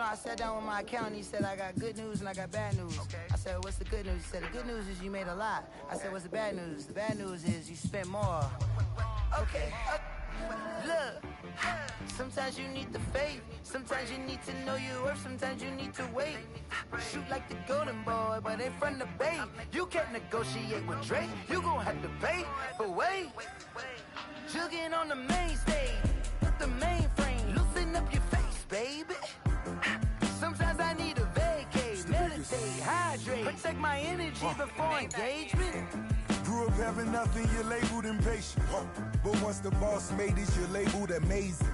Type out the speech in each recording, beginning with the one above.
I sat down with my accountant. He said, I got good news and I got bad news. Okay. I said, what's the good news? He said, the good news is you made a lot. I said, what's the bad news? The bad news is you spent more. Okay. Look, sometimes you need the faith. Sometimes you need to know your worth. Sometimes you need to wait. Shoot like the golden boy, but in front of Bay. You can't negotiate with Drake. You gon' have to pay. But wait, jugging on the main stage. The mainframe, loosen up your face, baby. Sometimes I need a vacate, meditate, hydrate, protect my energy before engagement. Grew up having nothing, you're labeled impatient. But once the boss made it, you're labeled amazing.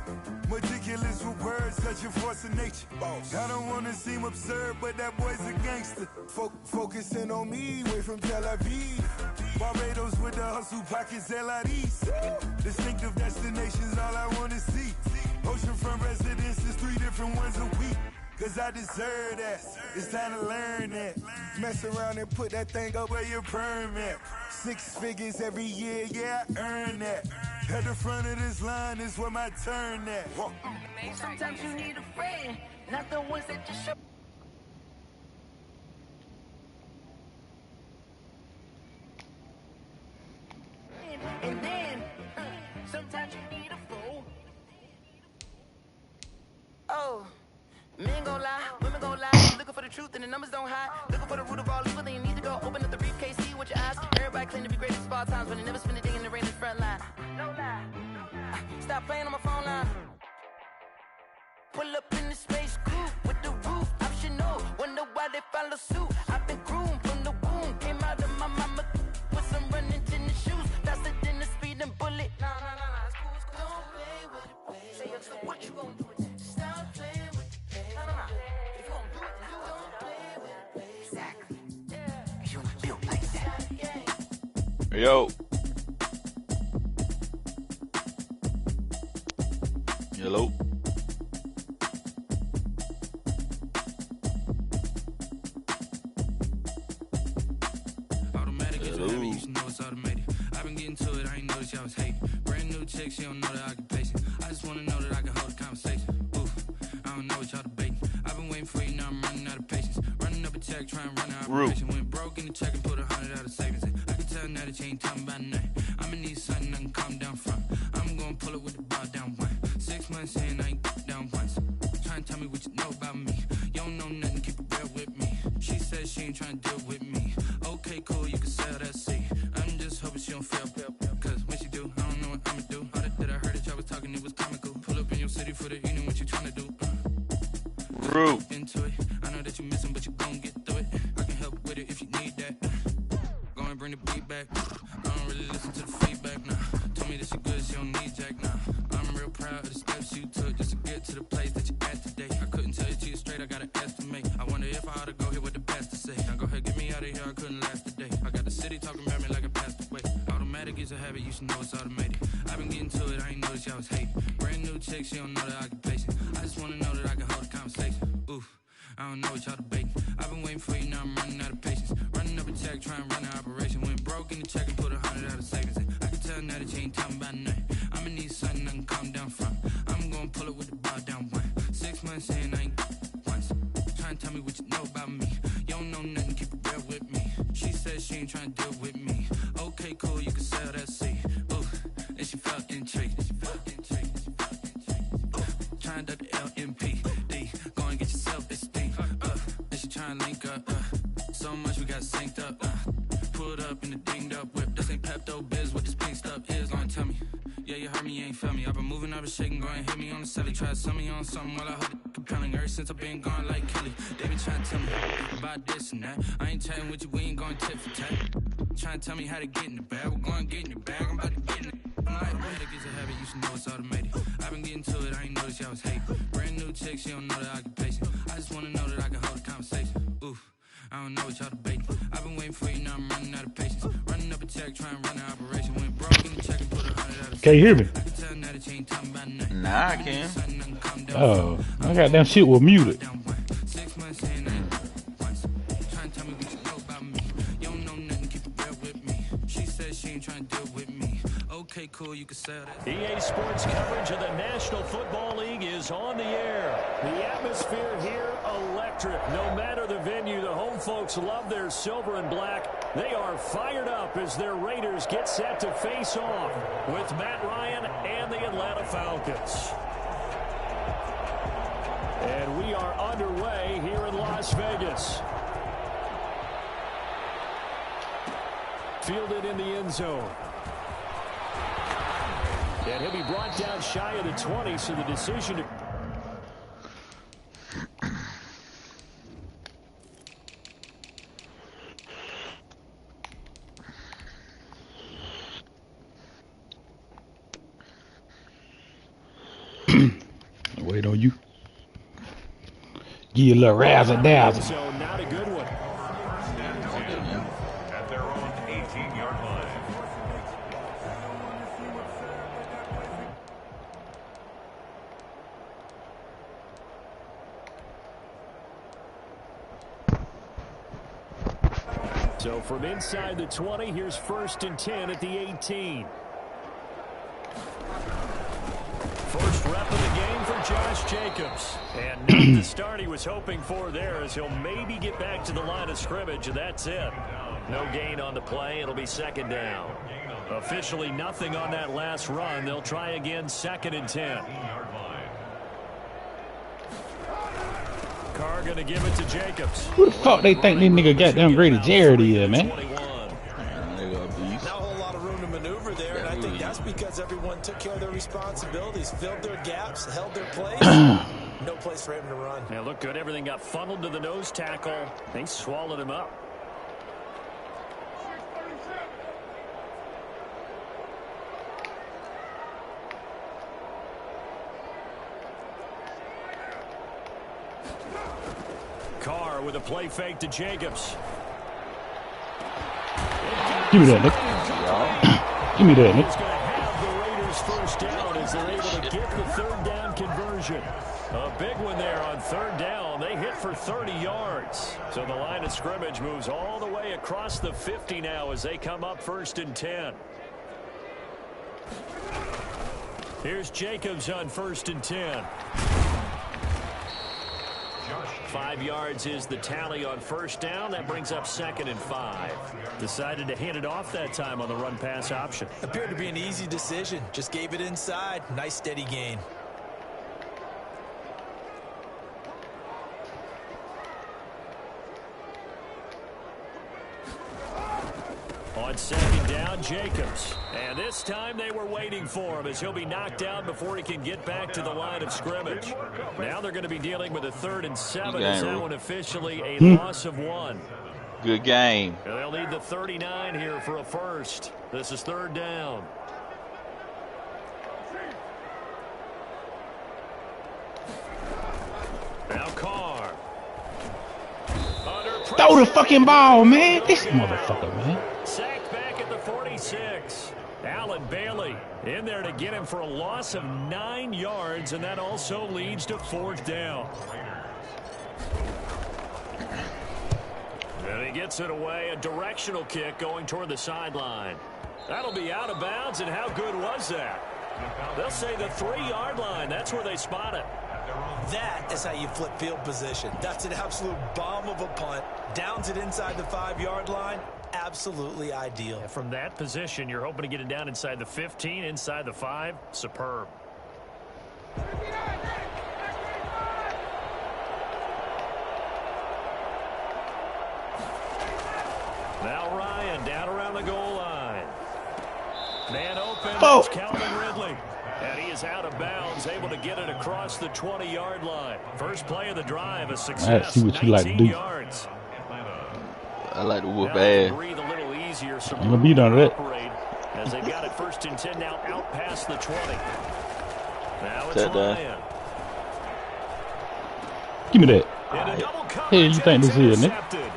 Meticulous with words, such a force of nature. I don't wanna seem absurd, but that boy's a gangster. Focusing on me, way from Tel Aviv. Barbados with the hustle pockets, LIDs. Distinctive destinations, all I wanna see. Oceanfront residences, 3 different ones a week. Cause I deserve that, it's time to learn that. Mess around and put that thing up where your permit. 6 figures every year, yeah, I earn that. At the front of this line is where my turn at. Sometimes you need a friend, not the ones that just show. And then, sometimes you need a fool. Oh, men gon' lie, women gon' lie. Looking for the truth and the numbers don't hide. Looking for the root of all evil, then you need to go open up the briefcase, see with your eyes. Everybody claim to be great at small times, but they never spend a day in the rain in the front line. No lie. Stop playing on my phone line. Pull up in the space coupe with the roof optional. Wonder why they follow suit. I've been groomed from the womb. Came out of my mama with some running tennis shoes. Faster than the speeding bullet. No, it's cool, it's cool. Don't play with it, baby. Say, so what you gon' do with that? Stop playing with it, baby. No. If you gon' do it, then you don't play with it, baby. Exactly. Yeah. Cause you not built like that. Yo. Hello. You should know it's automated. I've been getting to it, I ain't noticed y'all was hating. Brand new chick, she don't know the occupation. I just wanna know that I can hold a conversation. Oof, I don't know what y'all debating. I've been waiting for you, now I'm running out of patience. Running up a check, trying to run an operation. Went broke in the check and put 100 out of savings in. I can tell now that you ain't talking about nothing. I'ma need something I can calm down from. I'm gonna pull it with the bar down one. 6 months in, I ain't down once. Trying to tell me what you know about me. You don't know nothing, keep it real with me. She says she ain't trying to deal with me. Okay, cool, you can sell that seat. I'm just hoping she don't fail. Cause when she do, I don't know what I'ma do. All that I heard that y'all was talking, it was comical. Pull up in your city for the evening, what you tryna do? Rude. Into it. I know that you miss him, but you gon' get through it. I can help with it if you need that. Go and bring the beat back. I don't really listen to the feedback, nah. Told me that she good, she don't need Jack, nah. I'm real proud of the steps you took just to get to the place that you at today. I couldn't tell you to you straight, I gotta estimate. I wonder if I ought to go here with the best to say. Now go ahead, get me out of here, I couldn't last today. I got the city talking about me like I passed away. Automatic is a habit, you should know it's automated. I've been getting to it, I ain't noticed y'all was hating. Brand new chick, she don't know the occupation. I just wanna know that I can hold a conversation. Oof, I don't know what y'all debating. I've been waiting for you, now I'm running out of patience. Running up a check, trying to run an operation. Went broke in the check and put 100 out of savings in. I can tell now that you ain't talking about nothing. I'ma need something I can calm down from. I'm gonna pull it with the bar down one. 6 months in, I ain't once. Trying to tell me what you know about me. You don't know nothing, keep it real with me. She says she ain't trying to deal with me. Okay, cool, you can sell that seat. Ooh, and she felt intrigued. Trying to duck the LMPD. Go and get your self-esteem. And she trying to link up. So much we got synced up. Pulled up in the dinged up whip. This ain't Pepto-Biz, what this pink stuff is. Long tell me. Yeah, you heard me, you ain't felt me. I've been moving, I've been shaking, go and hit me on the celly. Try to sell me on something while I hold it compelling. Ever since I've been gone like Kelly. They been trying to tell me about this and that. I ain't chatting with you, we ain't going tit for tat. Trying to tell me how to get in the bag. We're going to get in the bag, I'm about to get in it. I'm like, automatic is a habit, you should know it's automated. I've been getting to it, I ain't noticed y'all was hating. Brand new chick, she don't know the occupation. I just wanna know that I can hold a conversation. Oof, I don't know what y'all debating. I've been waiting for you, now I'm running out of patience. Running up a check, trying to run an operation. Went broke in the check and put 100 out of. Can you hear me? I can tell now that you ain't talking about nothing. Nah, I can. Oh, my goddamn shit was muted. 6 months in, I ain't once. Trying to tell me what you know about me. You don't know nothing, keep it real with me. She says she ain't trying to deal with me. Okay, cool. cool, you can sell that. EA Sports coverage of the National Football League is on the air. The atmosphere here, electric. No matter the venue, the home folks love their silver and black. They are fired up as their Raiders get set to face off with Matt Ryan and the Atlanta Falcons. And we are underway here in Las Vegas. Fielded in the end zone. And he'll be brought down shy of the 20, so the decision to... Wait on you. Give you a little razzle-dazzle. So not a good one. At their own 18-yard line. So from inside the 20, here's 1st and 10 at the 18. First rep of the game for Josh Jacobs. And not the start he was hoping for there, as he'll maybe get back to the line of scrimmage, and that's it. No gain on the play. It'll be 2nd down. Officially nothing on that last run. They'll try again, 2nd and 10. Carr going to give it to Jacobs. Who the fuck they think this nigga goddamn great as Jared is, man? Nigga a beast. Not a whole lot of room to maneuver there, and I think that's because everyone took care of their responsibilities, filled their gaps, held their place. No place for him to run. Yeah, looked good. Everything got funneled to the nose tackle. They swallowed him up. Carr with a play fake to Jacobs. Give me that, Nick. Give me that, Nick. He's going to have the Raiders first down as they're able to get the 3rd down conversion. A big one there on 3rd down. They hit for 30 yards. So the line of scrimmage moves all the way across the 50 now as they come up 1st and 10. Here's Jacobs on 1st and 10. 5 yards is the tally on 1st down. That brings up 2nd and 5. Decided to hand it off that time on the run-pass option. Appeared to be an easy decision. Just gave it inside. Nice steady gain. On 2nd down, Jacobs. And this time they were waiting for him as he'll be knocked down before he can get back to the line of scrimmage. Now they're going to be dealing with a 3rd and 7 as that one officially a loss of 1. Good game. And they'll need the 39 here for a first. This is 3rd down. Now Carr. Throw the fucking ball, man. This motherfucker, man. Sacked back at the 46. Allen Bailey in there to get him for a loss of 9 yards, and that also leads to 4th down. And he gets it away, a directional kick going toward the sideline. That'll be out of bounds, and how good was that? They'll say the 3-yard line. That's where they spot it. That is how you flip field position. That's an absolute bomb of a punt. Downs it inside the 5-yard line. Absolutely ideal. Yeah, from that position, you're hoping to get it down inside the 15, inside the 5. Superb. Now Ryan down around the goal line. Man open. Oh. Calvin Ridley. And he is out of bounds, able to get it across the 20-yard line. First play of the drive, a success. Let's see what you like to do. Yards. I like to whoop Now they ass. can breathe a little easier. I'm gonna beat on that. As they've got it 1st and 10 now out past the 20. Now it's That Ryan. Give me that. In a double Hey, you think this is, Nick? intercepted.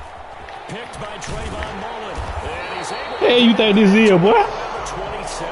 Picked by Trayvon Mullen. And he's able Hey, you think this is, boy? to 27.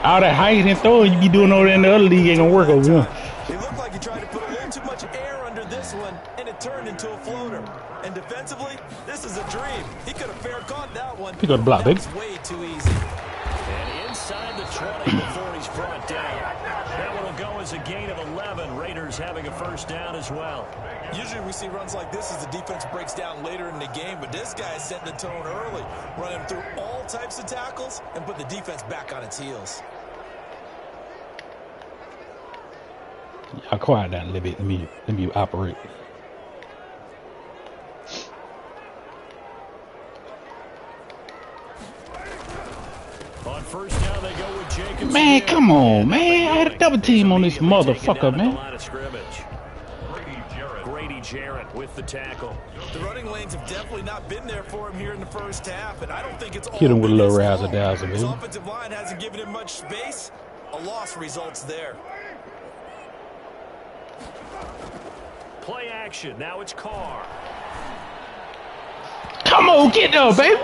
All that height and throwing you be doing over there in the other league ain't gonna work over here. It looked like he tried to put a little too much air under this one, and it turned into a floater. And defensively, this is a dream. He could have fair caught that one. He got a block, That baby. was way too easy. And inside the first running before he's brought down. That one will go as a gain of 11. Raiders having a first down as well. Usually we see runs like this as the defense breaks down later in the game, but this guy is setting the tone early, running through all types of tackles and put the defense back on its heels. Y'all quiet down a little bit. Let me operate. On first down, they go with Jacobs. Man, come on, man. I had a double team on this motherfucker, man. Grady Jarrett with the tackle. The running lanes have definitely not been there for him here in the first half, and I don't think it's all Hit him with a little his fault. razzle-dazzle, His baby. offensive line hasn't given him much space. A loss results there. Play action. Now it's Carr. Come on, get there, baby.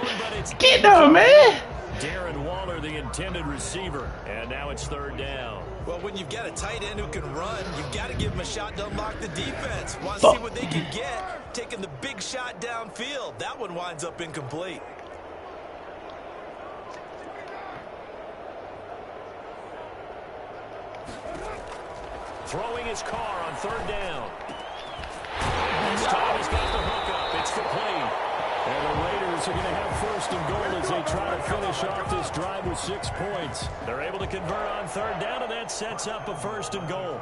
Get there, man. Darren Waller, the intended receiver. And now it's third down. Well, when you've got a tight end who can run, you've got to give him a shot to unlock the defense. Want to see what they can get, taking the big shot downfield. That one winds up incomplete. Throwing his Carr on third down. This time he's got the hook up. It's complete. And the Raiders are going to have first and goal as they try to finish off this drive with 6 points. They're able to convert on third down, and that sets up a first and goal.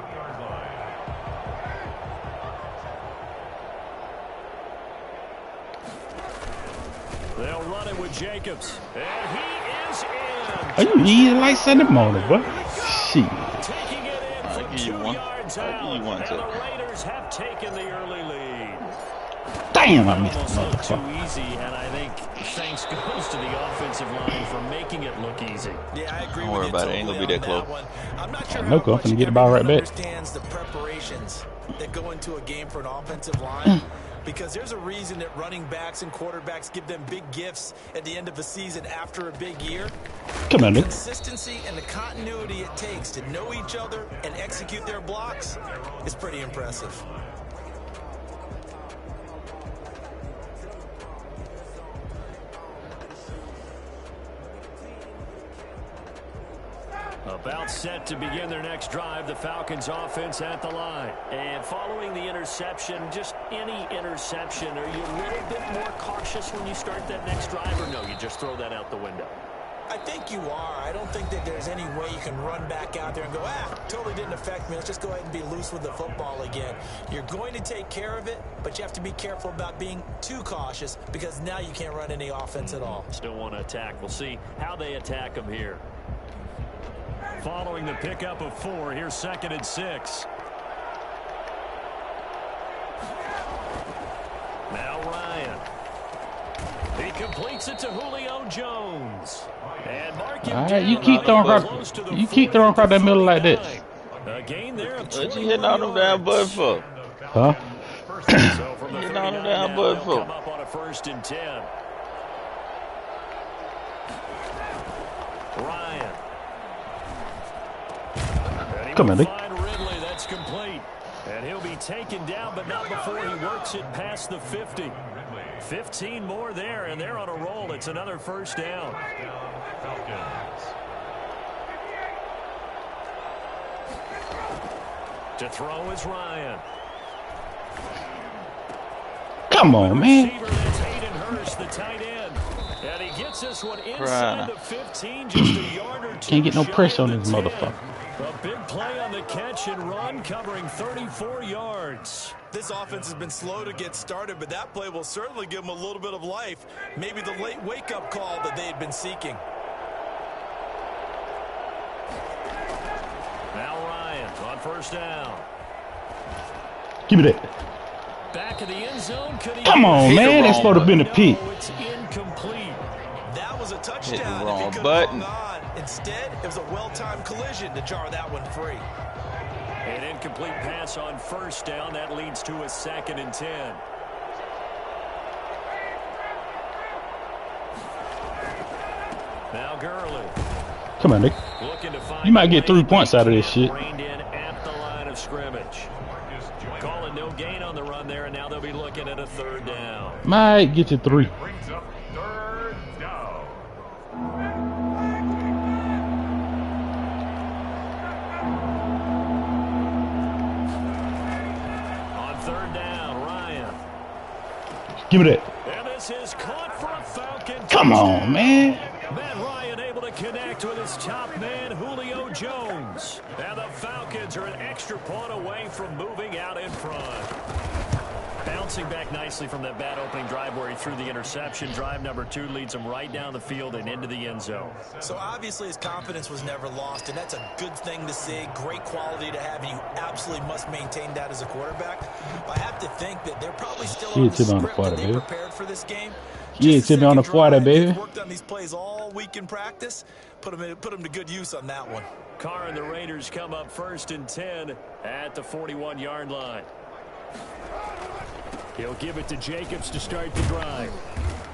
They'll run it with Jacobs. And he is in. Are you eating like Sunday morning, boy? Shit. Taking it in I'll from give you 2 one. yards I'll give out. you one, And too. the Raiders have taken the early lead. Damn, I missed Almost the looked too motherfucker. easy, and I think thanks goes to the offensive line for making it look easy. Yeah, I agree Don't with worry you about it. totally Ain't gonna be that on close. one. I'm not sure I how know, I'm much finna get the ball right everyone back. understands the preparations that go into a game for an offensive line. Because there's a reason that running backs and quarterbacks give them big gifts at the end of a season after a big year. Come on, Nick. Consistency and the continuity it takes to know each other and execute their blocks is pretty impressive. About set to begin their next drive, the Falcons offense at the line. And following the interception, just any interception, are you a little bit more cautious when you start that next drive, or no, you just throw that out the window? I think you are. I don't think that there's any way you can run back out there and go, totally didn't affect me. Let's just go ahead and be loose with the football again. You're going to take care of it, but you have to be careful about being too cautious because now you can't run any offense at all. Still want to attack. We'll see how they attack them here. Following the pickup of 4, here's 2nd and 6. Now Ryan. He completes it to Julio Jones. And mark him All right, down. you keep throwing Close to the across. You keep throwing across that middle like that. 49. A gain there of What 20 you hitting all them damn butt for? Huh? So from the Hitting all 39 them damn now, butt they'll for? come up on a 1st and 10. Ryan. And he Come will on, Nick. find Ridley. That's complete. And he'll be taken down, but not before he works it past the 50. 15 more there, and they're on a roll. It's another first down. To throw is Ryan. Come on, man. Receiver, that's Hayden Hurst, the tight end. And he gets this one inside Right. the 15, just a yard or 2. Can't get no shy pressure of on the this 10. motherfucker. A big play on the catch and run, covering 34 yards. This offense has been slow to get started, but that play will certainly give them a little bit of life. Maybe the late wake-up call that they had been seeking. Now Ryan on first down. Give me that. Back in the end zone. Could he Come on, Hit the man. That's wrong supposed to have been a pick. No, it's incomplete. That was a touchdown if wrong he could have button. hung on. Instead, it was a well-timed collision to jar that one free. An incomplete pass on first down. That leads to a 2nd and 10. Now Gurley. Come on, Nick. Looking to find You might get a 3 way points out of this shit. reined in at the line of scrimmage. Calling no gain on the run there, and now they'll be looking at a 3rd down. Might get you 3. Brings up 3rd down. Give me that. And this is caught for a Falcon. Come on, man. Matt Ryan able to connect with his top man, Julio Jones. And the Falcons are an extra point away from moving out in front. Bouncing back nicely from that bad opening drive where he threw the interception. Drive number 2 leads him right down the field and into the end zone. So obviously his confidence was never lost, and that's a good thing to see. Great quality to have, and you absolutely must maintain that as a quarterback. But I have to think that they're probably still on the script that they prepared for this game. Yeah, it's on the 40, baby. Worked on these plays all week in practice. Put them to good use on that one. Carr and the Raiders come up 1st and 10 at the 41-yard line. He'll give it to Jacobs to start the drive.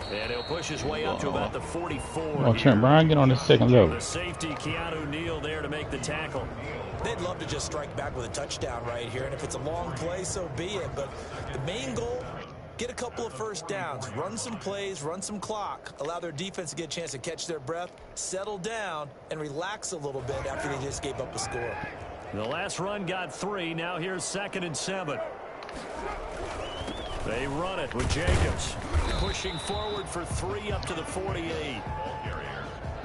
And he'll push his way up to about the 44. Oh, Trent Brown, get on the second level. The safety, Keanu Neal, there to make the tackle. They'd love to just strike back with a touchdown right here. And if it's a long play, so be it. But the main goal, get a couple of first downs, run some plays, run some clock, allow their defense to get a chance to catch their breath, settle down, and relax a little bit after they just gave up a score. The last run got 3. Now here's 2nd and 7. They run it with Jacobs. Pushing forward for 3 up to the 48.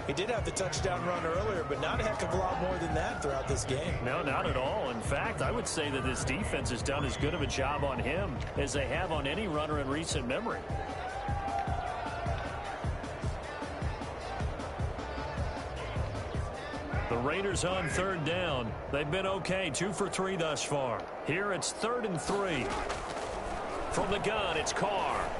He did have the touchdown run earlier, but not a heck of a lot more than that throughout this game. No, not at all. In fact, I would say that this defense has done as good of a job on him as they have on any runner in recent memory. The Raiders on 3rd down. They've been okay, 2 for 3 thus far. Here it's 3rd and 3. From the gun, it's Carr.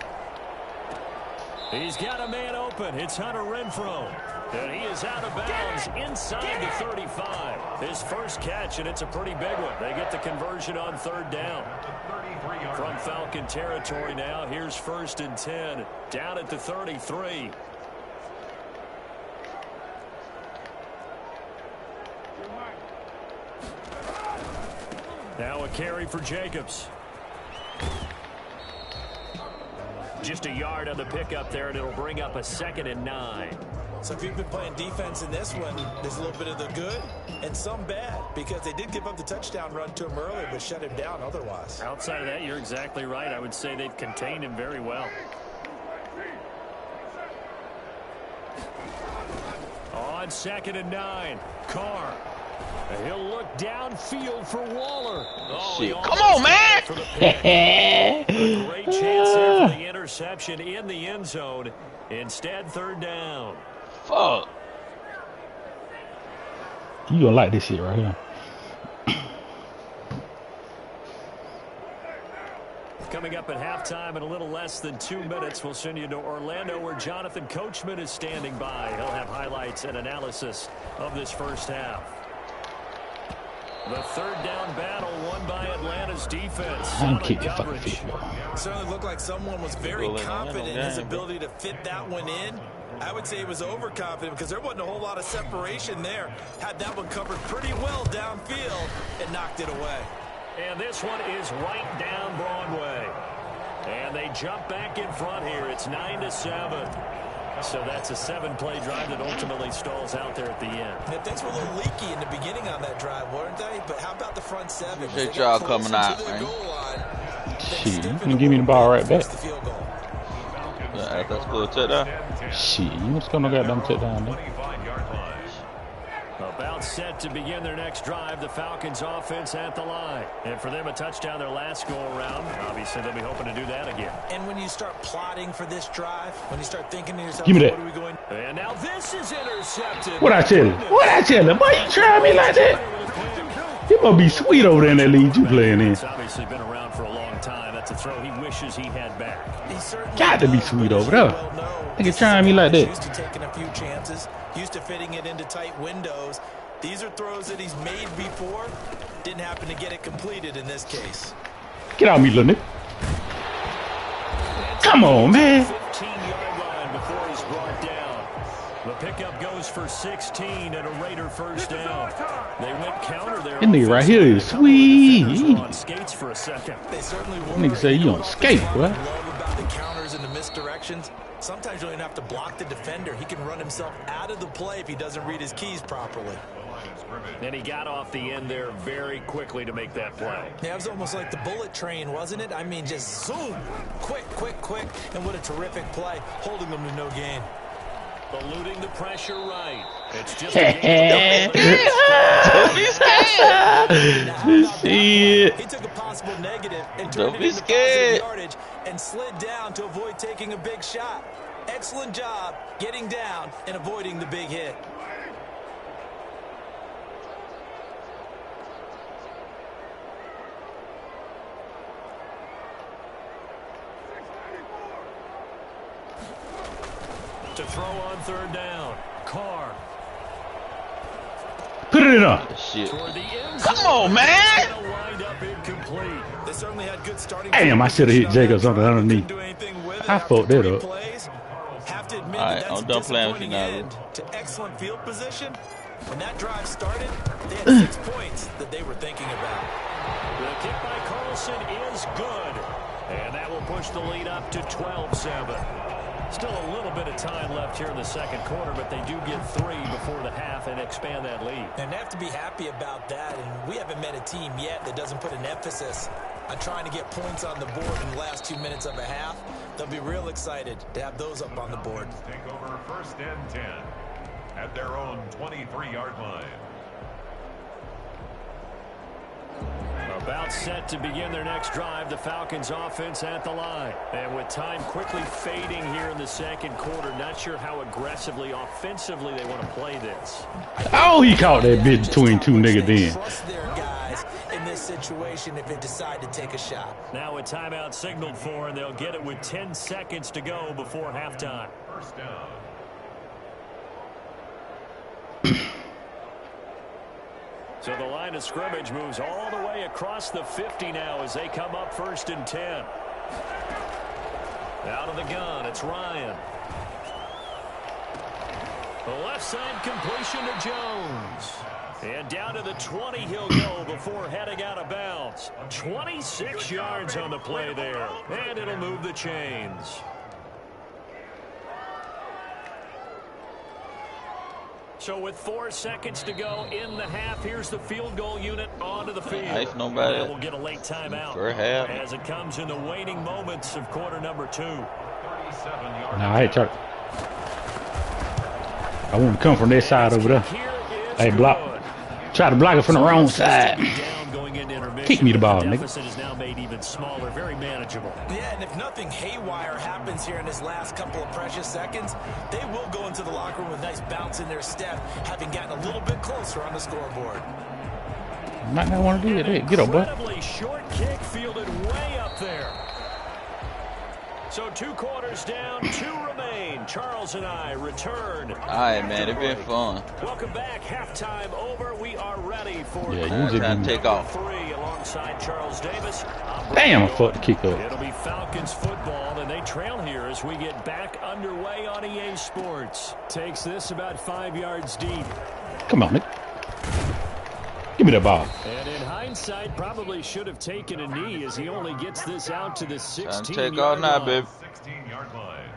He's got a man open. It's Hunter Renfrow. And he is out of bounds inside the 35. His first catch, and it's a pretty big one. They get the conversion on 3rd down. From Falcon territory now, here's 1st and 10. Down at the 33. Now a carry for Jacobs. Just a yard on the pickup there, and it'll bring up a 2nd and 9. So if you've been playing defense in this one, there's a little bit of the good and some bad, because they did give up the touchdown run to him earlier, but shut him down otherwise. Outside of that, you're exactly right. I would say they've contained him very well. On 2nd and 9, Carr. He'll look downfield for Waller. Oh, shit. Come on, man! A great chance there for the interception in the end zone. Instead, 3rd down. Fuck. You gonna like this shit right here. Coming up at halftime in a little less than 2 minutes, we'll send you to Orlando where Jonathan Coachman is standing by. He'll have highlights and analysis of this first half. The 3rd down battle won by Atlanta's defense. I'm kicking fucking people. Certainly looked like someone was very confident in his ability to fit that one in. I would say he was overconfident because there wasn't a whole lot of separation there. Had that one covered pretty well downfield and knocked it away. And this one is right down Broadway. And they jump back in front here. It's 9-7. So that's a 7-play drive that ultimately stalls out there at the end. Yeah, things were a little leaky in the beginning on that drive, weren't they? But how about the front 7? Good job coming out, man. Shit, you can give me the ball right back. Yeah, that's good touchdown. Shit, you just gonna goddamn touchdown there. About set to begin their next drive. The Falcons offense at the line. And for them, a touchdown their last go-around. Obviously, they'll be hoping to do that again. And when you start plotting for this drive, when you start thinking to yourself, give me that. What are we going? And now this is intercepted. What I tell you? What I tell you? Boy, you trying me like that? It must be sweet over there in that league you playing in. It's obviously been around for a long time. That's a throw he wishes he had back. Got to be sweet over there. Nigga trying me like that. Used to taking a few chances, used to fitting it into tight windows. These are throws that he's made before. Didn't happen to get it completed in this case. Get out of me, little nigga. Come on, man. 15-yard line before he's brought down. The pickup goes for 16 and a Raider first down. They went counter there. That nigga right here is sweet. On skates for a second. They certainly were. Nigga say you on skate, boy. Love about the counters and the misdirections. Sometimes you don't even have to block the defender. He can run himself out of the play if he doesn't read his keys properly. And he got off the end there very quickly to make that play. Yeah, it was almost like the bullet train, wasn't it? I mean, just zoom, quick, quick, quick, and what a terrific play, holding them to no gain. Eluding the pressure right. It's just Shit. He took a possible negative and turned it into positive yardage and slid down to avoid taking a big shot. Excellent job getting down and avoiding the big hit. To throw on third down. Carr. Put it in up. Shit. Toward the end Come zone. on, man. Gonna wind up incomplete. They certainly had good starting. Damn, I should have hit Jacobs on the underneath. Couldn't do anything with it I after fucked that 3 up. plays. Have to admit All right, that that's I'm a done playing with you disappointing now, end to excellent field position. When that drive started, they had 6 points that they were thinking about. The kick by Carlson is good. And that will push the lead up to 12-7. Still a little bit of time left here in the second quarter, but they do get 3 before the half and expand that lead. And they have to be happy about that. And we haven't met a team yet that doesn't put an emphasis on trying to get points on the board in the last 2 minutes of a half. They'll be real excited to have those up on the board. Take over 1st and 10 at their own 23-yard line. About set to begin their next drive, the Falcons offense at the line. And with time quickly fading here in the second quarter, not sure how aggressively, offensively they want to play this. Oh, he caught that bit between two niggas then. Trust their guys in this situation if they decide to take a shot. Now a timeout signaled for, and they'll get it with 10 seconds to go before halftime. 1st down. So the line of scrimmage moves all the way across the 50 now as they come up 1st and 10. Out of the gun, it's Ryan. The left side completion to Jones. And down to the 20 he'll go before heading out of bounds. 26 yards on the play there. And it'll move the chains. So with 4 seconds to go in the half, here's the field goal unit onto the field. Nice, nobody. And we'll get a late timeout For half. as it comes in the waning moments of quarter number 2. 37-yard. Nah, I want to come from that side over there. Hey, block. Try to block it from the wrong side. Kick me the ball, nigga. Deficit is now made even smaller, very manageable. Yeah, and if nothing haywire happens here in this last couple of precious seconds, they will go into the locker room with a nice bounce in their step, having gotten a little bit closer on the scoreboard. Might not want to do that. Hey, get up, boy. Incredibly short kick fielded way up there. So 2 quarters down, 2 remain. Charles and I return. All right, man. It's been fun. Welcome back. Halftime over. We are ready for Yeah, you Time to take off. 3 alongside Charles Davis. Damn, I fucked the kick up. It'll be Falcons football, and they trail here as we get back underway on EA Sports. Takes this about 5 yards deep. Come on, nigga. Give me that ball. And in hindsight, probably should have taken a knee as he only gets this out to the 16-yard line. Take all night, baby. 16-yard line.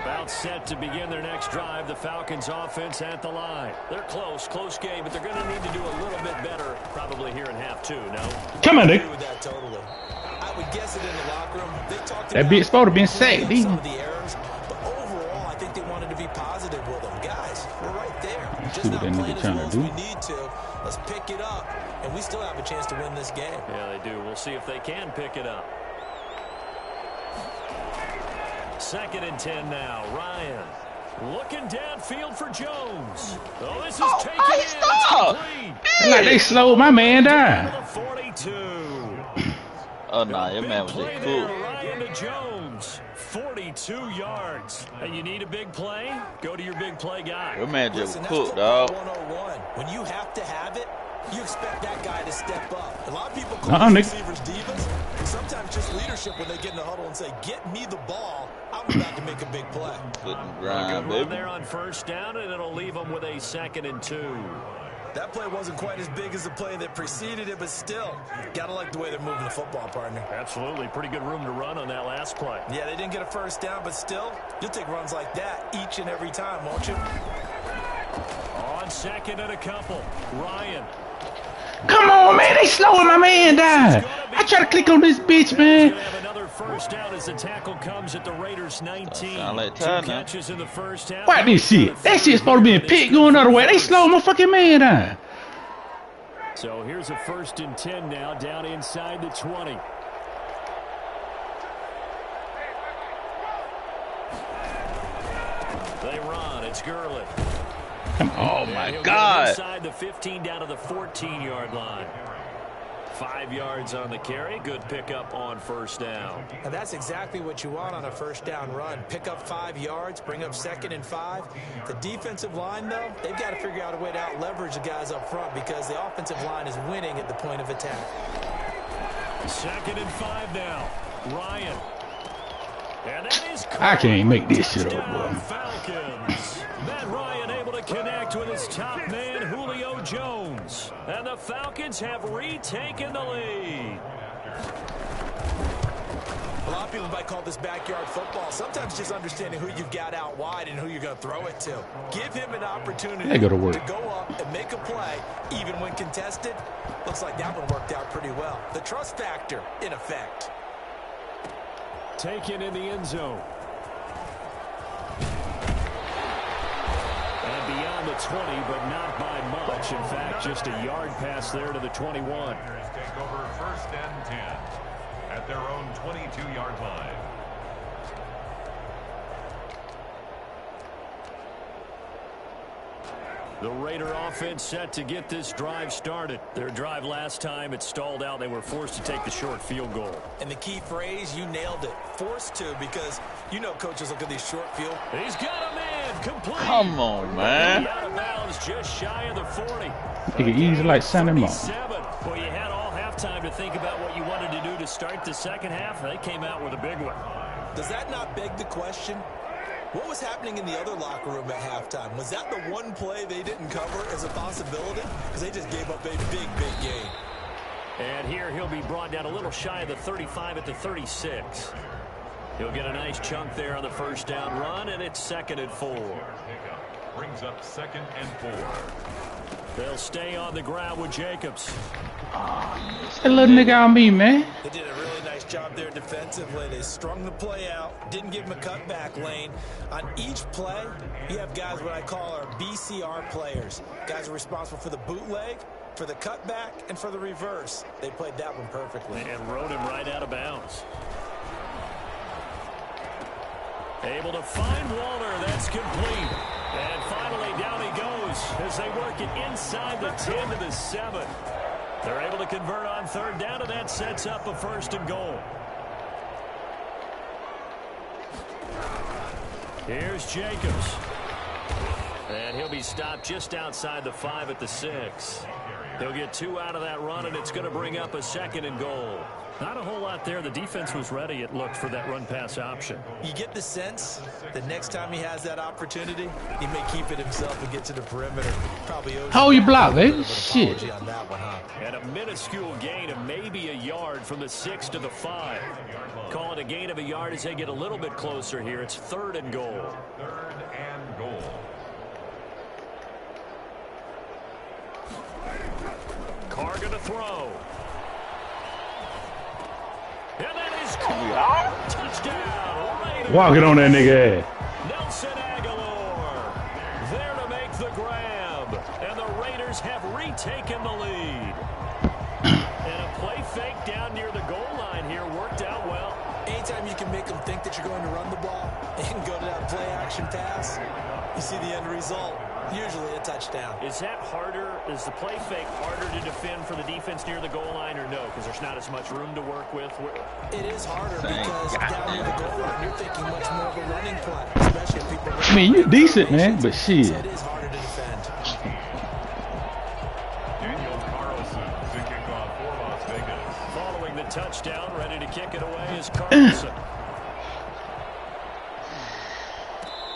About set to begin their next drive, the Falcons offense at the line. They're close game, but they're going to need to do a little bit better probably here in half 2, no? Come on, I agree nigga. with that totally. I would guess it in the locker room. They talked That about bitch supposed to been sacked, didn't some he? of the errors, but overall, I think they wanted to be positive with them. Guys, we're right there. See Just what not that playing nigga as trying well to as do. we need to. Let's pick it up, and we still have a chance to win this game. Yeah, they do. We'll see if they can pick it up. 2nd and 10 now. Ryan looking downfield for Jones. Oh, this is taken in. It's stop. complete. Like they slowed my man down. To the 42. Oh, nah. Your Big man was play just there, cool. Ryan to Jones. 42 yards. And you need a big play? Go to your big play guy. Your man just Listen, that's cooked, football dog. 101. When you have to have it, you expect that guy to step up. A lot of people call Nigga. receivers divas. Sometimes just leadership when they get in the huddle and say, get me the ball. I'm about to make a big play. Good Good grind, run baby. there on 1st down, and it'll leave them with a 2nd and 2. That play wasn't quite as big as the play that preceded it, but still, got to like the way they're moving the football, partner. Absolutely. Pretty good room to run on that last play. Yeah, they didn't get a first down, but still, you'll take runs like that each and every time, won't you? On second and a couple, Ryan. Come on, man. They slowing my man down. I try to click on this bitch, man. Another first down as the tackle comes at the Raiders 19. Like 2 catches in the first half. Watch this shit. That shit's supposed to be a pick going other way. They slow my fucking man down. So here's a 1st and 10 now, down inside the 20. They run. It's Gurley. Come on. Oh, my God. Inside the 15 down to the 14-yard line. 5 yards on the carry. Good pickup on first down. And that's exactly what you want on a first down run. Pick up 5 yards, bring up 2nd and 5. The defensive line, though, they've got to figure out a way to out-leverage the guys up front because the offensive line is winning at the point of attack. 2nd and 5 now. Ryan. And that is I can't make this shit up, boy. Falcons. Matt Ryan able to connect with his top man, Julio Jones. And the Falcons have retaken the lead. A lot of people might call this backyard football. Sometimes just understanding who you've got out wide and who you're going to throw it to. Give him an opportunity They go to work. go up and make a play, even when contested. Looks like that one worked out pretty well. The trust factor, in effect. Taken in the end zone. And beyond the 20, but not by much. In fact, just a yard pass there to the 21. Take over 1st and 10 at their own 22-yard line. The Raider offense set to get this drive started. Their drive last time, it stalled out. They were forced to take the short field goal. And the key phrase, you nailed it. Forced to, because you know coaches look at these short field. He's got a man complete. Come on, man. Out of bounds, just shy of the 40. He could easily like send him off. 37. Well, you had all halftime to think about what you wanted to do to start the second half. They came out with a big one. Does that not beg the question? What was happening in the other locker room at halftime? Was that the one play they didn't cover as a possibility? Because they just gave up a big, big gain. And here he'll be brought down a little shy of the 35 at the 36. He'll get a nice chunk there on the first down run, and it's 2nd and 4. Brings up 2nd and 4. They'll stay on the ground with Jacobs. That little nigga on me, man. They did a really nice job there defensively. They strung the play out, didn't give him a cutback lane. On each play, you have guys what I call our BCR players. Guys are responsible for the bootleg, for the cutback, and for the reverse. They played that one perfectly. And rode him right out of bounds. Able to find Waller. That's complete. And finally down he goes as they work it inside the 10 to the 7. They're able to convert on 3rd down, and that sets up a 1st and goal. Here's Jacobs. And he'll be stopped just outside the 5 at the 6. He'll get 2 out of that run, and it's going to bring up a 2nd and goal. Not a whole lot there. The defense was ready, it looked, for that run-pass option. You get the sense that next time he has that opportunity, he may keep it himself and get to the perimeter. Probably Hold your block, baby. Shit. on that one, huh? And a minuscule gain of maybe a yard from the 6 to the 5. Call it a gain of a yard as they get a little bit closer here. It's 3rd and goal. 3rd and goal. Carr gonna throw. And that is caught. Touchdown. Raiders. Walk it on that nigga ass. Nelson Aguilar there to make the grab. And the Raiders have retaken the lead. And a play fake down near the goal line here worked out well. Anytime you can make them think that you're going to run the ball and go to that play action pass, you see the end result. Usually a touchdown. Is that harder? Is the play fake harder to defend for the defense near the goal line or no? Because there's not as much room to work with. It is harder because down near the goal line, you're thinking much more of a running play, especially if people. I mean, you're decent, man, but shit. So it is harder to defend. Daniel Carlson to kick off for Las Vegas. Following the touchdown, ready to kick it away is Carlson.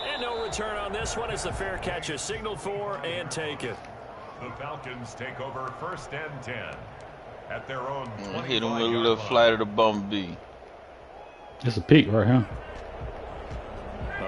And no return on this one as the fair catch is signaled for and taken. The Falcons take over 1st and 10 at their own 25-yard Hit him with a little flight of the bumblebee. It's a peak right here.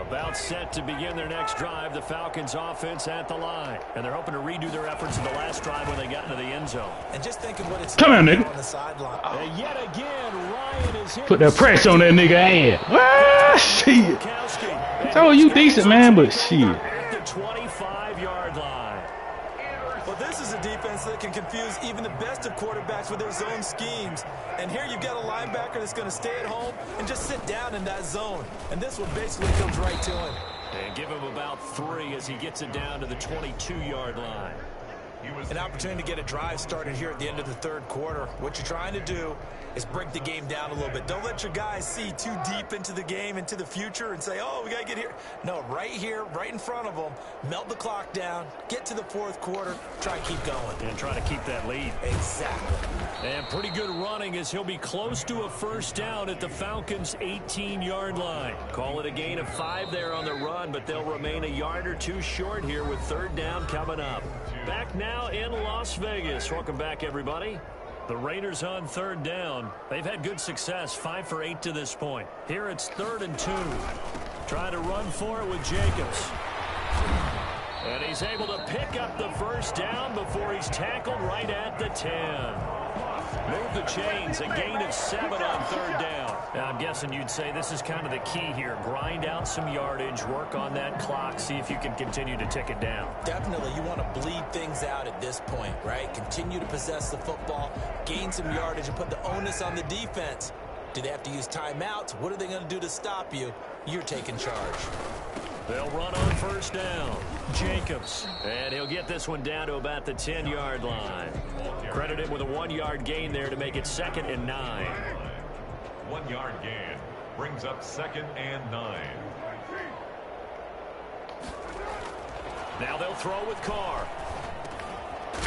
About set to begin their next drive, the Falcons offense at the line. And they're hoping to redo their efforts in the last drive when they got into the end zone. And just think of what it's come on, nigga. On the sideline. And yet again, Ryan is hit. Put that pressure on that nigga ass. Ah, shit. I told you decent, man, but shit. At the 25-yard line. Well, this is a defense that can confuse even the best of quarterbacks with their zone schemes. And here you've got a linebacker that's going to stay at home and just sit down in that zone. And this one basically comes right to him. And give him about 3 as he gets it down to the 22-yard line. An opportunity to get a drive started here at the end of the 3rd quarter. What you're trying to do is break the game down a little bit. Don't let your guys see too deep into the game, into the future, and say, oh, we got to get here. No, right here, right in front of them, melt the clock down, get to the 4th quarter, try and keep going. And try to keep that lead. Exactly. And pretty good running as he'll be close to a 1st down at the Falcons' 18-yard line. Call it a gain of 5 there on the run, but they'll remain a yard or 2 short here with 3rd down coming up. Back now in Las Vegas. Welcome back, everybody. The Raiders on 3rd down. They've had good success, 5 for 8 to this point. Here it's 3rd and 2. Trying to run for it with Jacobs. And he's able to pick up the 1st down before he's tackled right at the 10. Move the chains, a gain of 7 on 3rd down. Now, I'm guessing you'd say this is kind of the key here. Grind out some yardage, work on that clock, see if you can continue to tick it down. Definitely, you want to bleed things out at this point, right? Continue to possess the football, gain some yardage, and put the onus on the defense. Do they have to use timeouts? What are they going to do to stop you? You're taking charge. They'll run on 1st down. Jacobs. And he'll get this one down to about the 10-yard line. Credit him with a 1-yard gain there to make it 2nd and 9. 1-yard gain brings up 2nd and 9. Now they'll throw with Carr.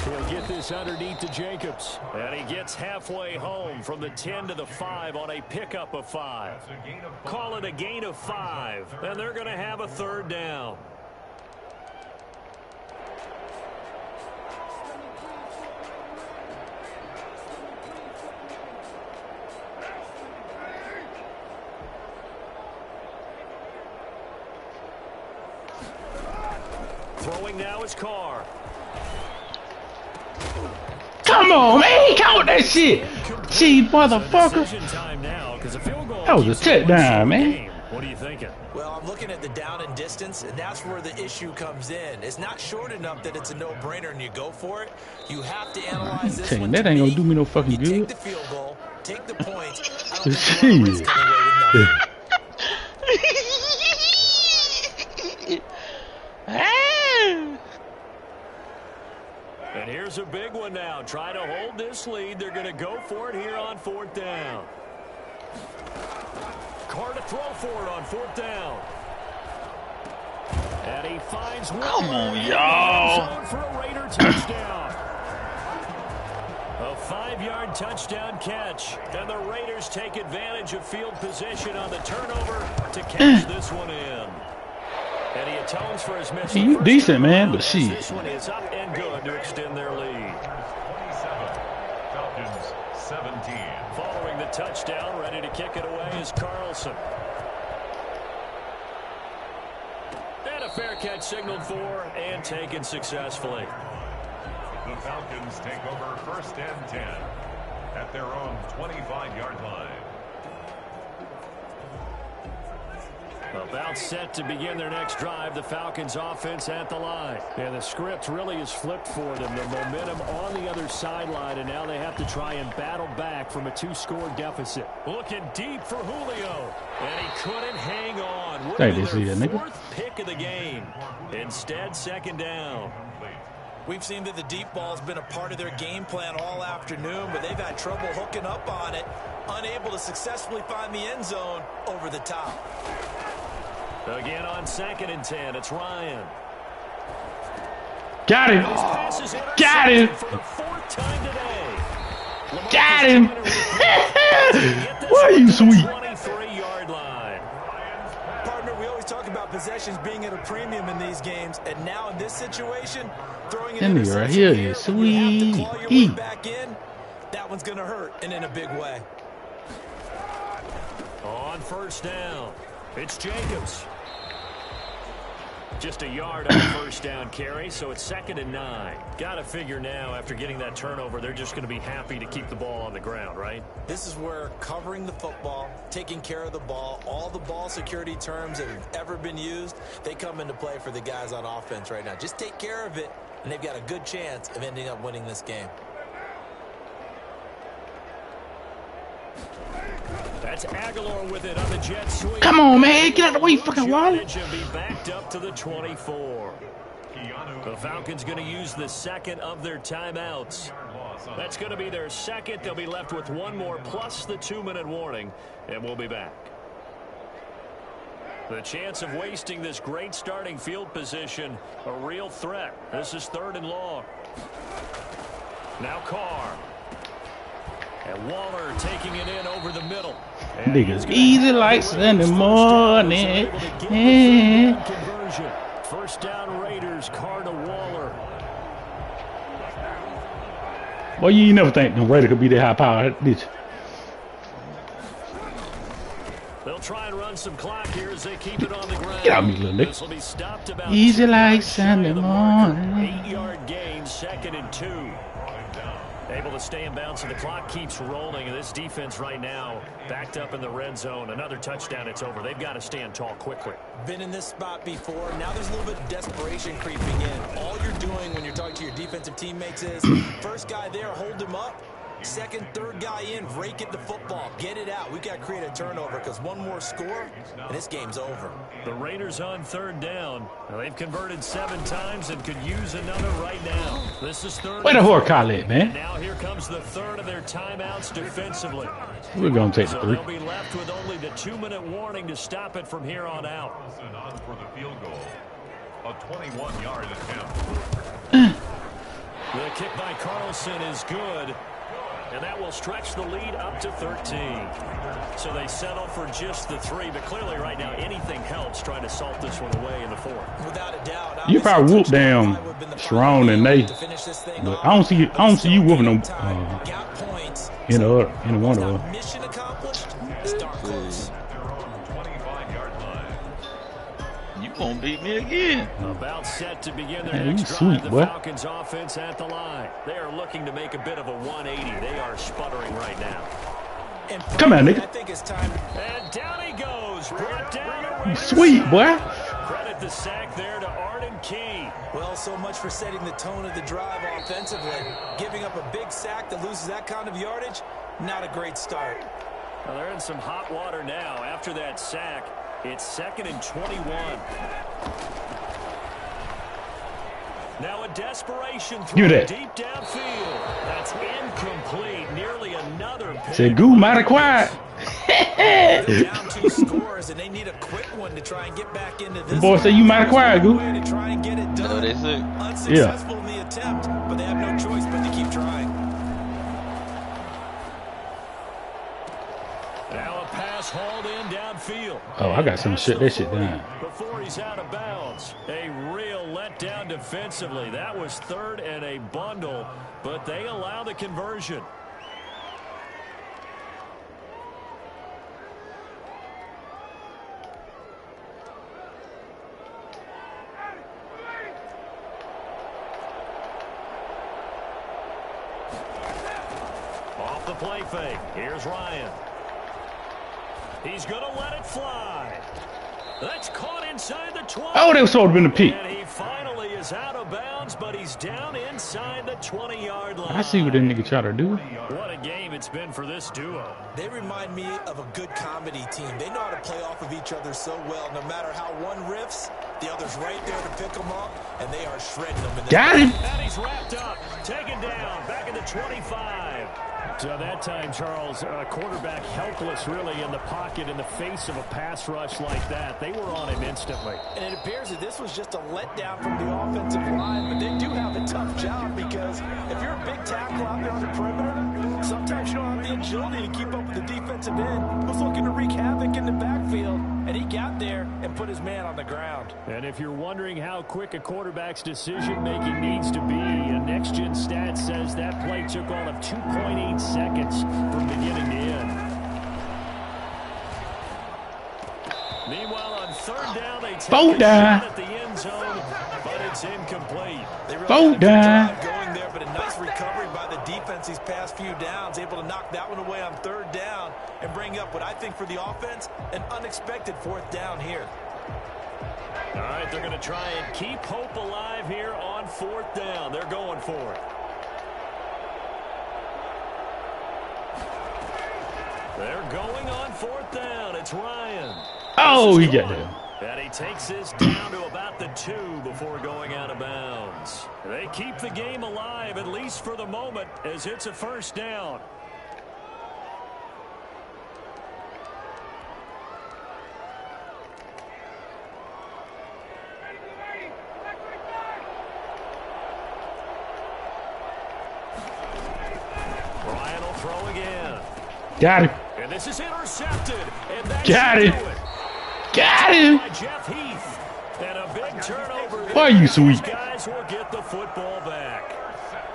He'll get this underneath to Jacobs. And he gets halfway home from the 10 to the 5 on a pickup of 5. Call it a gain of 5. And they're going to have a 3rd down. Throwing now is Carr. Come on, man. He caught that shit. Gee, motherfucker. That was a touchdown, man. What are you thinking? Well, I'm looking at the down and distance, and that's where the issue comes in. It's not short enough that it's a no-brainer and you go for it. You have to analyze this one. That ain't gonna do me no fucking good. Take the field goal, take the points. I don't think you want to risk coming away with nothing. And here's a big one now. Try to hold this lead. They're going to go for it here on 4th down. Carr to throw for it on 4th down. And he finds one. Come on, y'all. For a Raider touchdown. A 5-yard touchdown catch. And the Raiders take advantage of field position on the turnover to catch this one in. And he atones for his miss. You decent, man, but shit. This one is up and good to extend their lead. 27, Falcons 17. Following the touchdown, ready to kick it away is Carlson. And a fair catch signaled for and taken successfully. The Falcons take over 1st and 10 at their own 25-yard line. About set to begin their next drive, the Falcons offense at the line. And the script really is flipped for them. The momentum on the other sideline, and now they have to try and battle back from a 2-score deficit. Looking deep for Julio, and he couldn't hang on. Would be their 4th pick of the game. Instead, 2nd down. We've seen that the deep ball's been a part of their game plan all afternoon, but they've had trouble hooking up on it, unable to successfully find the end zone over the top. Again on 2nd and 10, it's Ryan. Got him. Got him. Got him. Why are you sweet? 23-yard line. Partner, we always talk about possessions being at a premium in these games, and now in this situation, throwing an interception right here is sweet. You have to claw your way back in. That one's going to hurt, and in a big way. On first down, it's Jacobs. Just a yard on the first down carry, so it's 2nd and 9. Got to figure now, after getting that turnover, they're just going to be happy to keep the ball on the ground, right? This is where covering the football, taking care of the ball, all the ball security terms that have ever been used, they come into play for the guys on offense right now. Just take care of it, and they've got a good chance of ending up winning this game. That's Aguilar with it on the jet sweep. Come on, man. Get out of the way, fucking wall. Be backed up to the 24. The Falcons going to use the 2nd of their timeouts. That's going to be their 2nd. They'll be left with 1 more plus the 2-minute warning, and we'll be back. The chance of wasting this great starting field position, a real threat. This is 3rd and long. Now Carr. And Waller taking it in over the middle. Niggas easy like Sunday morning. Conversion. First down Raiders, Carr to Waller. Well, you never think the Raiders could be that high power, did you? They'll try and run some clock here as they keep it on the ground. Get out of me, little nigga. This will be stopped about easy like Sunday morning. 8-yard gain, 2nd and 2. Able to stay in bounds, and the clock keeps rolling. And this defense right now backed up in the red zone. Another touchdown, it's over. They've got to stand tall quickly. Been in this spot before. Now there's a little bit of desperation creeping in. All you're doing when you're talking to your defensive teammates is first guy there, hold him up. 2nd, 3rd guy in, rake at the football. Get it out. We've got to create a turnover because one more score, and this game's over. The Raiders on 3rd down. They've converted 7 times and could use another right now. This is 3rd. Where the whore call it, man? And now here comes the 3rd of their timeouts defensively. We're going to take the 3. They'll be left with only the 2-minute warning to stop it from here on out. On for the field goal. A 21-yard attempt. The kick by Carlson is good. And that will stretch the lead up to 13. So they settle for just the 3. But clearly right now, anything helps trying to salt this one away in the 4th. Without a doubt. You probably whoop down strong than they. But I don't see you whooping them in one of them. Mission accomplished. Start close. Gonna beat me again. About set to begin their Man, next you drive. sweet, The boy. Falcons offense at the line. They are looking to make a bit of a 180. They are sputtering right now. And Come on, nigga. I think it's time. And down he goes. Brought down. You sweet, boy. Credit the sack there to Arden Key. Well, so much for setting the tone of the drive offensively. Giving up a big sack that loses that kind of yardage, not a great start. Well, they're in some hot water now. After that sack, it's 2nd and 21. Now a desperation throw Give me that. deep downfield. That's incomplete. Nearly another pick. Say, goo, mighty quiet. They're down 2 scores, and they need a quick one to try and get back into this. Boy, say you mighty quiet, goo. To try and get it done. They say. Unsuccessful in the attempt, but they have no choice but to keep trying. Now a pass hauled in downfield. Oh, I got some shit. That shit down. Before he's out of bounds. A real letdown defensively. That was 3rd and a bundle, but they allow the conversion. Off the play fake. Here's Ryan. He's going to let it fly. That's caught inside the 20. Oh, that was sort of been a peak. And he finally is out of bounds, but he's down inside the 20-yard line. I see what that nigga try to do. What a game it's been for this duo. They remind me of a good comedy team. They know how to play off of each other so well. No matter how one riffs, the other's right there to pick them up, and they are shredding them. Got him. And he's wrapped up, taken down, back in the 25. So that time, Charles, quarterback helpless really in the pocket in the face of a pass rush like that. They were on him instantly. And it appears that this was just a letdown from the offensive line, but they do have a tough job because if you're a big tackle out there on the perimeter, sometimes you don't have the agility to keep up with the defensive end who's looking to wreak havoc in the backfield, and and he got there and put his man on the ground. And if you're wondering how quick a quarterback's decision-making needs to be, a next-gen stat says that play took all of 2.8 seconds from beginning to end. Meanwhile, on third down, they take a shot at the end zone, but it's incomplete. They really had a good job going there, but a nice recovery by the defense these past few downs, able to knock that one away on third down and bring up what I think for the offense, an unexpected fourth down here. All right, they're going to try and keep hope alive here on fourth down. They're going for it. They're going on fourth down. It's Ryan. Oh, he got that. And he takes this down to about the 2 before going out of bounds. They keep the game alive, at least for the moment, as it's a first down. Ryan will throw again. Got him. And this is intercepted. And that got him. Got him. Jeff Heath. And a big turnover. Why are you sweet? These guys will get the football back.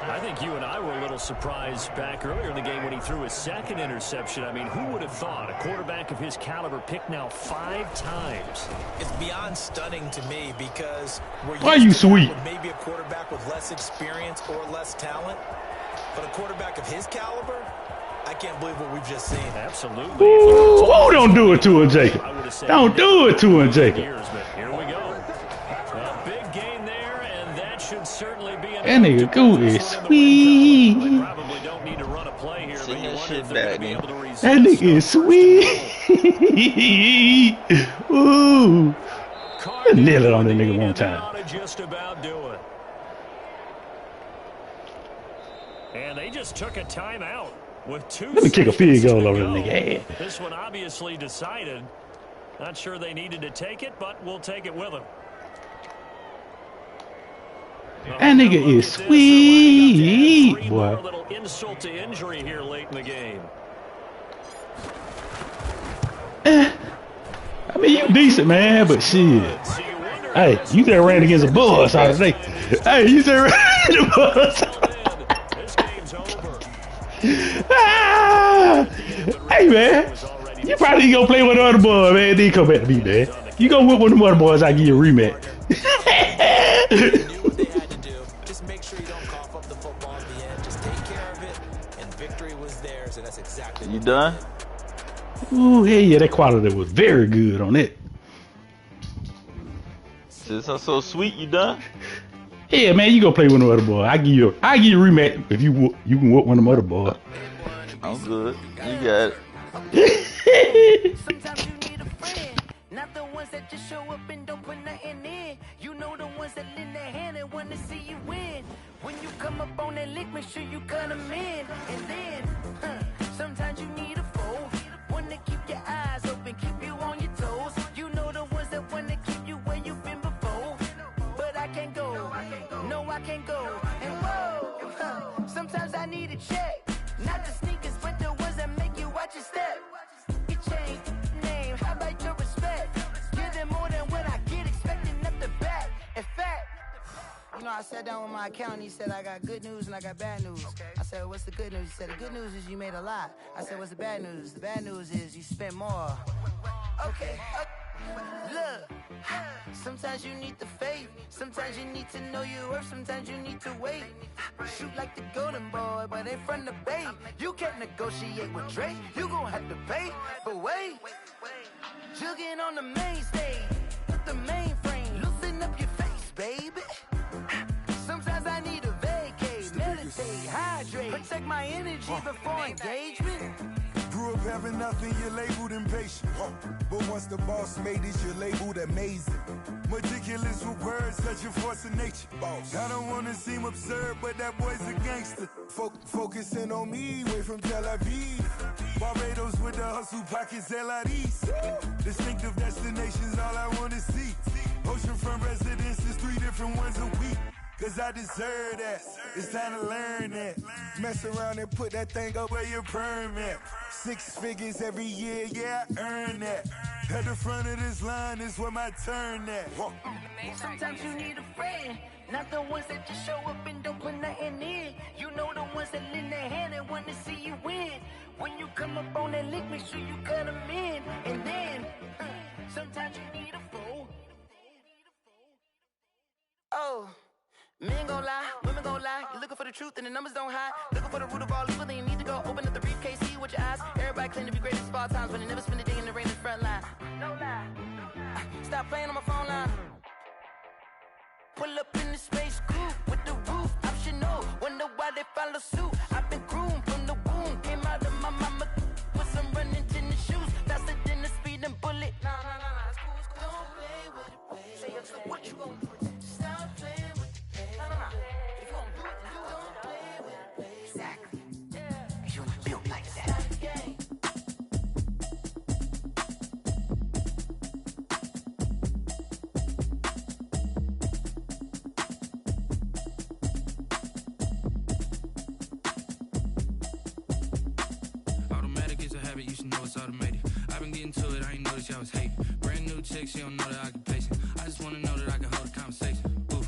I think you and I were a little surprised back earlier in the game when he threw his second interception. I mean, who would have thought a quarterback of his caliber picked now 5 times? It's beyond stunning to me because we're why are you sweet? Maybe a quarterback with less experience or less talent, but a quarterback of his caliber, I can't believe what we've just seen. Absolutely. Ooh, oh, don't do it to him, Jacob. Don't do it to him, Jacob. Here we go. A big gain there, and that should certainly be that nigga Goo is sweet. They probably don't need to run a play here, but you wonder if they're going to be able to resist. That nigga is sweet. Ooh. Nail it on that nigga one time. Just about do it. And they just took a timeout. With 2 Let me kick a field goal over the nigga. This one obviously decided. Not sure they needed to take it, but we'll take it with them. That nigga is sweet, boy. A little insult to injury here late in the game. I mean, you decent, man, but shit. Hey, you there ran against a buzz out of today. Hey, you there ran against a buzz. Hey, man, you probably gonna play with the other boy, man. Then come back to me, man. You go whip one of the other boys, I give you a rematch. They knew what they had to do. Just make sure you don't cough up the football at the end. Just take care of it, and victory was theirs, and that's exactly. You done? Ooh, hey, yeah, that quality was very good on it. Since I'm so sweet, you done? Yeah, man, you go play with the other boy. I give you a rematch if you can whoop one of the other boys. I'm good. You got it. Sometimes you need a friend, not the ones that just show up and don't put nothing in. You know the ones that lend their hand and want to see you win. When you come up on that lick, make sure you cut them in. And then, sometimes you need a foe, one to keep your eyes open, keep you on your toes. You know the ones that want to keep you where you've been before. But I can't go, no, I can't go. And whoa, sometimes I need a check. Not the sneakers, but the ones that make you watch your step. You change name, how about your respect? Give them more than what I get, expecting up the back. In fact, you know, I sat down with my accountant. He said, I got good news and I got bad news. I said, what's the good news? He said, the good news is you made a lot. I said, what's the bad news? The bad news is you spent more. Okay. Look, sometimes you need the faith. Sometimes you need to know your worth. Sometimes you need to wait. Shoot like the golden boy, but ain't from the bay. You can't negotiate with Drake. You gon' have to pay. But wait, jugging on the main stage, the mainframe. Loosen up your face, baby. Sometimes I need a vacate, meditate, hydrate, protect my energy before engagement. Grew up having nothing, you're labeled impatient. But once the boss made it, you're labeled amazing. Meticulous with words, such a force of nature. I don't wanna seem absurd, but that boy's a gangster. Focusing on me, way from Tel Aviv. Barbados with the hustle pockets, LIDs. Distinctive destinations, all I wanna see. Oceanfront residences, 3 different ones a week. cause I deserve that. It's time to learn that. Mess around and put that thing up where your permit. 6 figures every year, yeah, I earn that. At the front of this line is where my turn at. Sometimes you need a friend, not the ones that just show up and don't put nothing in. You know the ones that lend their hand and want to see you win. When you come up on that lick, make sure you cut them in. And then, sometimes you need a fool. Oh, men gon' lie, women gon' lie. You're looking for the truth and the numbers don't hide. Looking for the root of all evil, then you need to go open up the briefcase, see with your eyes. Everybody claim to be greatest of all times, but they never spend a day in the rain in the front line. No lie. Stop playing on my phone line. Pull up in the space coupe with the roof optional. Wonder why they follow suit. I've been groomed from the womb. Came out of my mama with some running tennis shoes. Faster than the speeding bullet. Nah, it's cool, it's cool. Don't play with it, baby. Say so what you gon' do? Stop playing with it, baby. Nah. If you gon' do it, then you don't play with it, baby. Exactly. Yeah. You was built like that. You should know it's automated. I've been getting to it, I ain't noticed y'all was hating. Brand new chick, she don't know the occupation. I just wanna know that I can hold a conversation. Oof,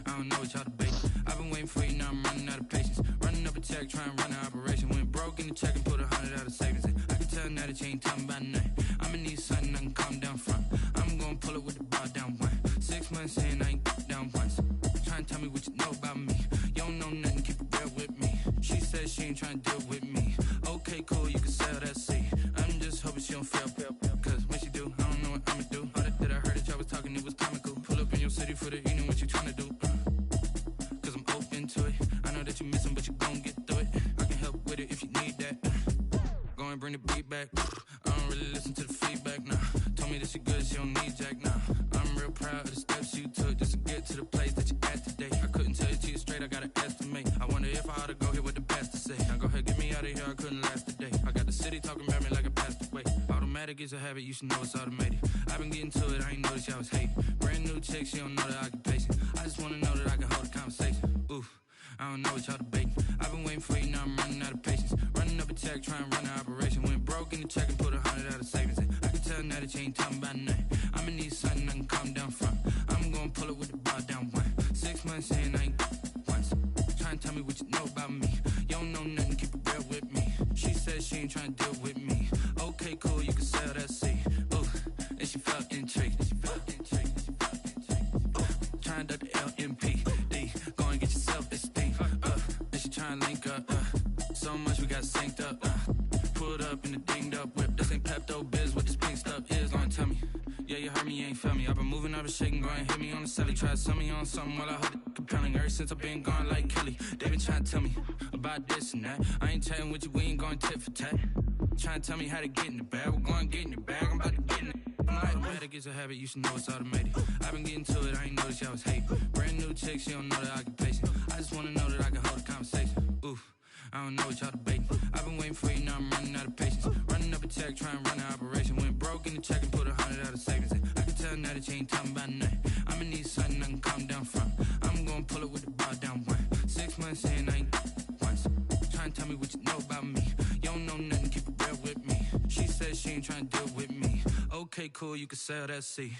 I don't know what y'all debating. I've been waiting for you, now I'm running out of patience. Running up a check, trying to run an operation. Went broke in the check and put 100 out of savings in. I can tell now that you ain't talking about nothing. I'ma need something I can calm down from. I'm gonna pull it with the bar down one. 6 months in, I ain't down once. Trying to tell me what you know about me. You don't know nothing, keep it real with me. She said she ain't trying to deal with me. Okay, cool, you can sell that seat. I'm just hoping she don't fail. Cause when she do, I don't know what I'ma do. All that I heard that y'all was talking, it was comical. Pull up in your city for the evening, what you tryna do? Cause I'm open to it. I know that you missing, but you gon' get through it. I can help with it if you need that. Go and bring the beat back. I don't really listen to the feedback, nah. Told me that she good, she don't need jack, nah. I'm real proud of the steps you took just to get to the place that you at today. I couldn't tell you to you straight, I gotta estimate. I wonder if I ought to go here with the best to say. Now go ahead, get me out of here, I couldn't last a day. I got the city talking about me like I passed away. Automatic is a habit, you should know it's automated. I've been getting to it, I ain't noticed y'all was hating. Brand new chick, she don't know the occupation. I just wanna know that I can hold a conversation. Oof, I don't know what y'all debating. I've been waiting for you, now I'm running out of patience. Running up a check, trying to run an operation. Went broke in the check and put 100 out of savings in. I can tell now that you ain't talking about nothing. I'ma need something I can calm down from. I'm gonna pull it with the bar down one. 6 months in, I ain't once. Trying to tell me what you know about me. You don't know nothing, keep it real with me. She said she ain't trying to deal with me. Okay, cool, you can sell that seat. Ooh, and she felt intrigued. Trying to duck the LMPD. Go and get your self-esteem. And she trying to link up. So much we got synced up. Pulled up in the dinged up whip. This ain't Pepto-Biz, what this pink stuff is. Gonna tell me. Yeah, you heard me, you ain't felt me. I've been moving, I've been shaking, go and hit me on the celly. Try to sell me on something while I hold it compelling. Ever since I've been gone like Kelly, they been trying to tell me about this and that. I ain't chatting with you, we ain't going tit for tat. Trying to tell me how to get in the bag, we're going to get in the bag, I'm about to get in it. Automatic is a habit, you should know it's automated. I've been getting to it, I ain't noticed y'all was hating. Brand new chick, she don't know the occupation. I just wanna know that I can hold a conversation. Oof, I don't know what y'all debating. I've been waiting for you, now I'm running out of patience. Running up a check, trying to run an operation. Went broke in the check and put 100 out of savings in. I can tell now that you ain't talking about nothing. I'ma need something I can calm down from. I'm gonna pull it with the bar down one. 6 months in, I ain't once. Trying to tell me what you know about me. You don't know nothing, keep it real with me. She said she ain't trying to deal with me. Okay, cool, you can sell that seat.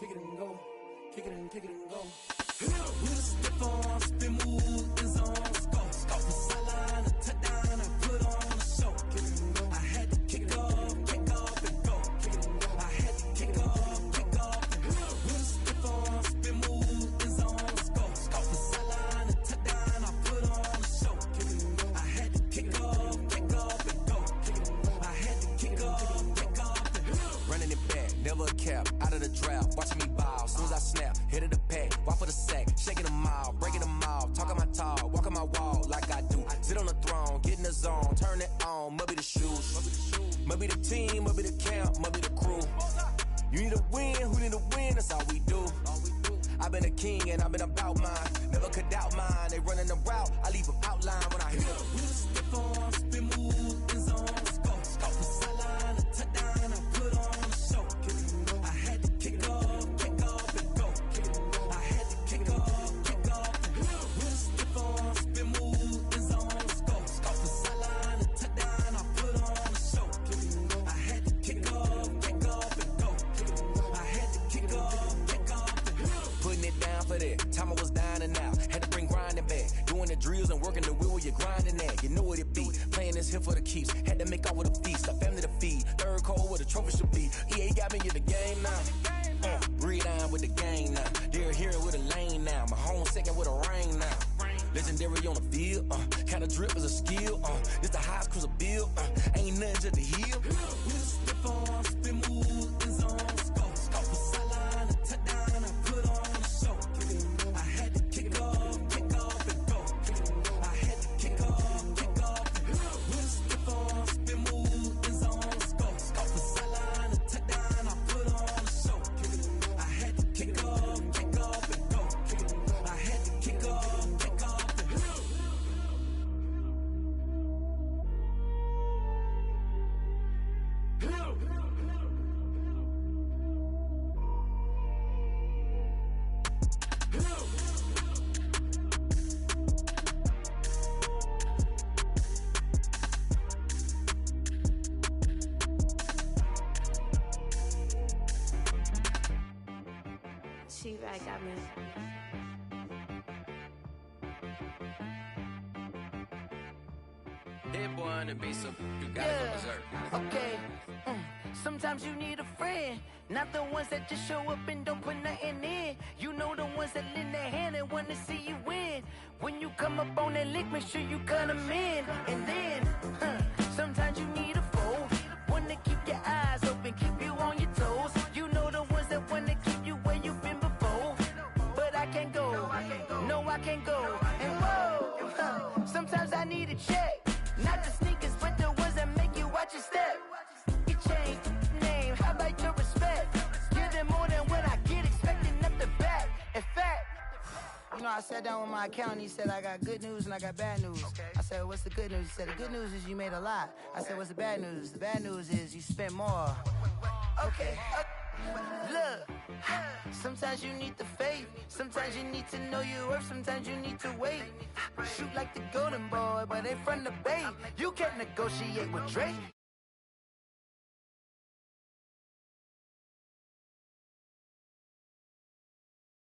Kick it and go, kick it and go. With a stiff on, spin move, in zone, let's go. From sideline to touchdown, I put on a show. Kick it and go. I had to kick off and go. Kick it and go. I had to kick off and go. With a stiff on, spin move, in zone, let's go. From sideline to touchdown, I put on a show. Kick it and go. I had to kick off and go. Kick it and go. I had to kick off and go. Running it back, never a cap, out of the draft, watching me ball. Soon as I snap, hit of the pack, walk for the sack, shaking them all, breaking them all, talking my talk, walking my wall like I do. Sit on the throne, get in the zone, turn it on, must be the shoes, must be the team, must be the camp, must be the crew. You need a win, who need a win, that's all we do. I've been a king and I've been about mine. Never could doubt mine. They running the route, I leave them outline when I hit them. We step on, spin, move, in zone, scope. From the sideline to touchdown, I put on a show. I had to kick off and go. I had to kick off and go. We step on, spin, move, in zone, scope. From the sideline to touchdown, I put on a show. I had to kick off and go. I had to kick off and go. Putting it down for that. Time I was dining out. Had to bring grinding back. Doing the drills and working the wheel where you're grinding at. You know what it be. Playing this here for the keeps. Had to make out with a feast. A family to feed. Third cold where the trophy should be. EA got me in the game now. Breed on with the game now. They're here with a lane now. My home second with a rain now. Legendary on the field. Kind of drip is a skill. This the highest cruiser bill. Ain't nothing just to heal. We step on, spin, move, in zone, scope. From the sideline to touchdown, I put on a show. I had to kick off and go. I had to kick off and go. We step on, spin, move, in zone, scope. From the sideline to touchdown, I put on a show. I had to kick off and go. I had to kick off and go. She-Rag got me. Hit boy on the beat, so you gotta go berserk. Okay. Sometimes you need a friend, not the ones that just show up and don't put nothing in. You know the ones that lend their hand and want to see you win. When you come up on that lick, make sure you cut them in. And then, sometimes you need a foe, one to keep your eyes open, keep you on your toes. You know the ones that want to keep you where you've been before. But I can't go, no I can't go. And whoa, sometimes I need a check. Not the sneakers, but the ones that make you watch your step. You change name, how about your respect? Give them more than what I get, expecting up the back. In fact, you know, I sat down with my accountant, he said I got good news and I got bad news. I said, what's the good news? He said, the good news is you made a lot. I said, what's the bad news? The bad news is you spent more. Okay, look, sometimes you need the faith, sometimes you need to know your worth, sometimes you need to wait. Shoot like the golden boy, but they from the bay. You can't negotiate with Drake.